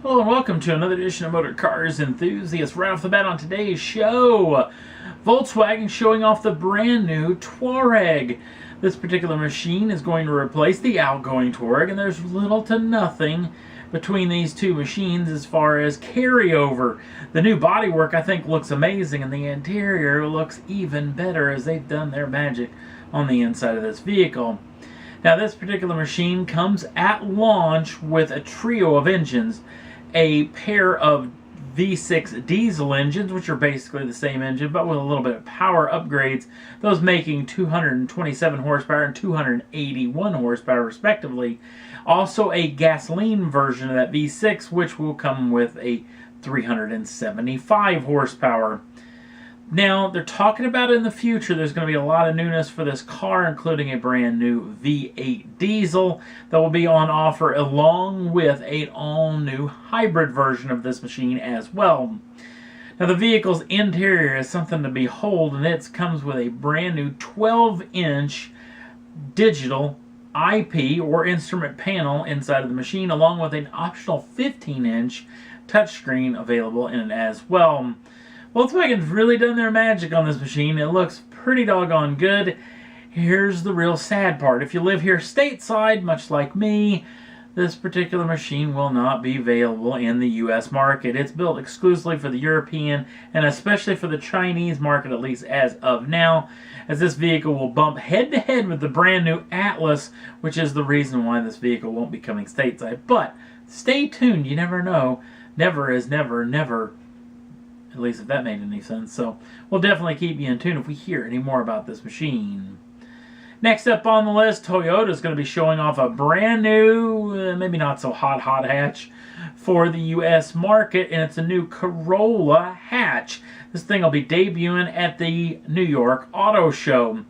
Hello and welcome to another edition of Motor Cars Enthusiasts. Right off the bat on today's show, Volkswagen showing off the brand new Touareg. This particular machine is going to replace the outgoing Touareg, and there's little to nothing between these two machines as far as carryover. The new bodywork I think looks amazing, and the interior looks even better as they've done their magic on the inside of this vehicle. Now this particular machine comes at launch with a trio of engines. A pair of V6 diesel engines, which are basically the same engine, but with a little bit of power upgrades, those making 227 horsepower and 281 horsepower respectively. Also a gasoline version of that V6, which will come with a 375 horsepower. Now, they're talking about in the future there's going to be a lot of newness for this car, including a brand new V8 diesel that will be on offer along with an all-new hybrid version of this machine as well. Now, the vehicle's interior is something to behold, and it comes with a brand new 12-inch digital IP or instrument panel inside of the machine, along with an optional 15-inch touchscreen available in it as well. Volkswagen's really done their magic on this machine. It looks pretty doggone good. Here's the real sad part. If you live here stateside, much like me, this particular machine will not be available in the U.S. market. It's built exclusively for the European and especially for the Chinese market, at least as of now, as this vehicle will bump head-to-head with the brand new Atlas, which is the reason why this vehicle won't be coming stateside. But stay tuned. You never know. Never is never, never. At least if that made any sense. So we'll definitely keep you in tune if we hear any more about this machine. Next up on the list, Toyota is going to be showing off a brand new, maybe not so hot hatch for the U.S. market, and it's a new Corolla hatch. This thing will be debuting at the New York Auto Show.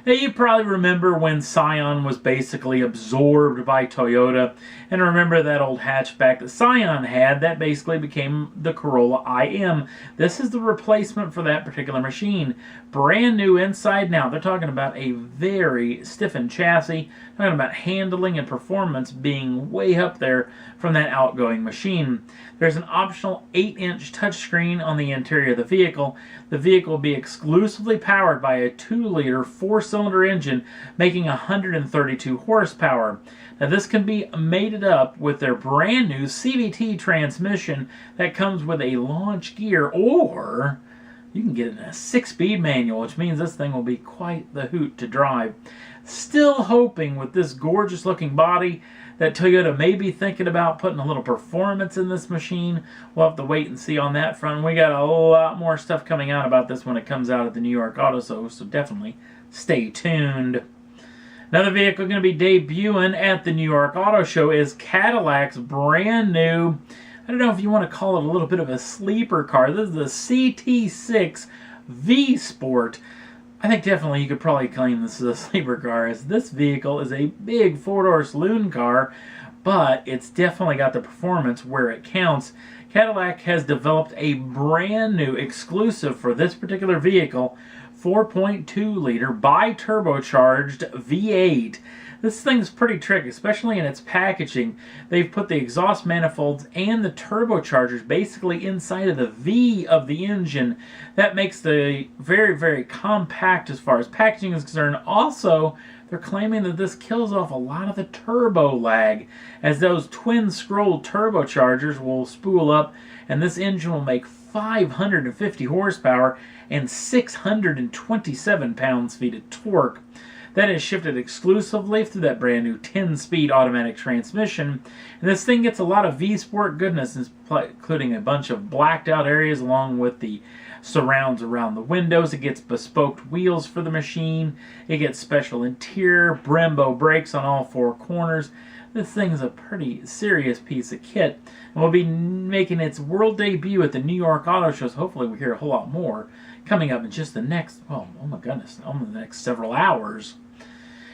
Now, you probably remember when Scion was basically absorbed by Toyota, and remember that old hatchback that Scion had that basically became the Corolla IM. This is the replacement for that particular machine. Brand new inside now. They're talking about a very stiffened chassis, talking about handling and performance being way up there from that outgoing machine. There's an optional 8-inch touchscreen on the interior of the vehicle. The vehicle will be exclusively powered by a 2-liter 4-cylinder engine making 132 horsepower. Now this can be mated up with their brand new CVT transmission that comes with a launch gear, or you can get it in a 6-speed manual, which means this thing will be quite the hoot to drive. Still hoping with this gorgeous looking body that Toyota may be thinking about putting a little performance in this machine. We'll have to wait and see on that front. We got a lot more stuff coming out about this when it comes out at the New York Auto Show, so definitely stay tuned. Another vehicle going to be debuting at the New York Auto Show is Cadillac's brand new, I don't know if you want to call it a little bit of a sleeper car. This is the CT6 V Sport. I think definitely you could probably claim this is a sleeper car, as this vehicle is a big 4-door saloon car, but it's definitely got the performance where it counts. Cadillac has developed a brand new exclusive for this particular vehicle 4.2-liter bi-turbocharged V8. This thing's pretty tricky, especially in its packaging. They've put the exhaust manifolds and the turbochargers basically inside of the V of the engine. That makes the very, very compact as far as packaging is concerned. Also, they're claiming that this kills off a lot of the turbo lag, as those twin-scroll turbochargers will spool up, and this engine will make 550 horsepower and 627 pounds-feet of torque. That is shifted exclusively through that brand new 10-speed automatic transmission. And this thing gets a lot of V-Sport goodness, including a bunch of blacked out areas along with the surrounds around the windows. It gets bespoke wheels for the machine. It gets special interior Brembo brakes on all 4 corners. This thing is a pretty serious piece of kit, and will be making its world debut at the New York Auto Show. So hopefully we hear a whole lot more coming up in just the next, oh my goodness, almost the next several hours.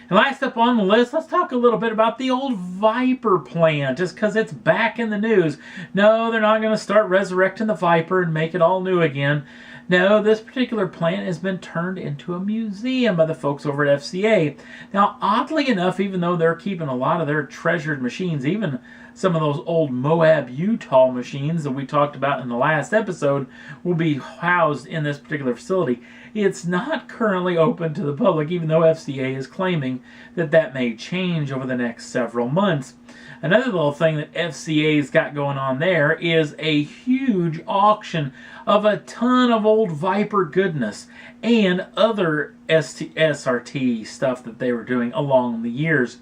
And last up on the list, let's talk a little bit about the old Viper plant, just because it's back in the news. No, they're not going to start resurrecting the Viper and make it all new again. No, this particular plant has been turned into a museum by the folks over at FCA. Now, oddly enough, even though they're keeping a lot of their treasured machines, even some of those old Moab, Utah machines that we talked about in the last episode will be housed in this particular facility. It's not currently open to the public, even though FCA is claiming that that may change over the next several months. Another little thing that FCA's got going on there is a huge auction of a ton of old Viper goodness and other SRT stuff that they were doing along the years.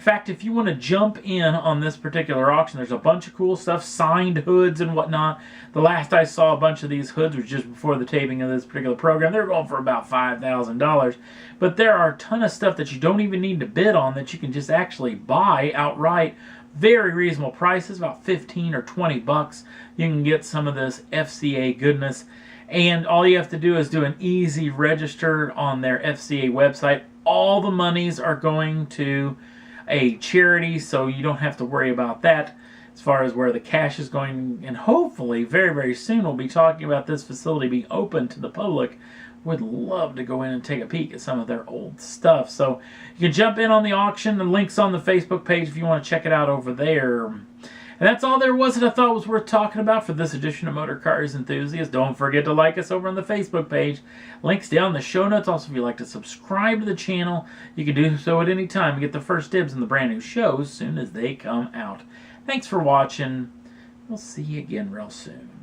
In fact, if you want to jump in on this particular auction, there's a bunch of cool stuff, signed hoods and whatnot. The last I saw a bunch of these hoods was just before the taping of this particular program. They're going for about $5,000. But there are a ton of stuff that you don't even need to bid on that you can just actually buy outright. Very reasonable prices, about 15 or 20 bucks. You can get some of this FCA goodness. And all you have to do is do an easy register on their FCA website. All the monies are going to a charity, so you don't have to worry about that as far as where the cash is going. And hopefully very, very soon we'll be talking about this facility being open to the public. Would love to go in and take a peek at some of their old stuff. So you can jump in on the auction. The link's on the Facebook page if you want to check it out over there. And that's all there was that I thought was worth talking about for this edition of Motor Cars Enthusiasts. Don't forget to like us over on the Facebook page. Links down in the show notes. Also, if you'd like to subscribe to the channel, you can do so at any time and get the first dibs on the brand new shows as soon as they come out. Thanks for watching. We'll see you again real soon.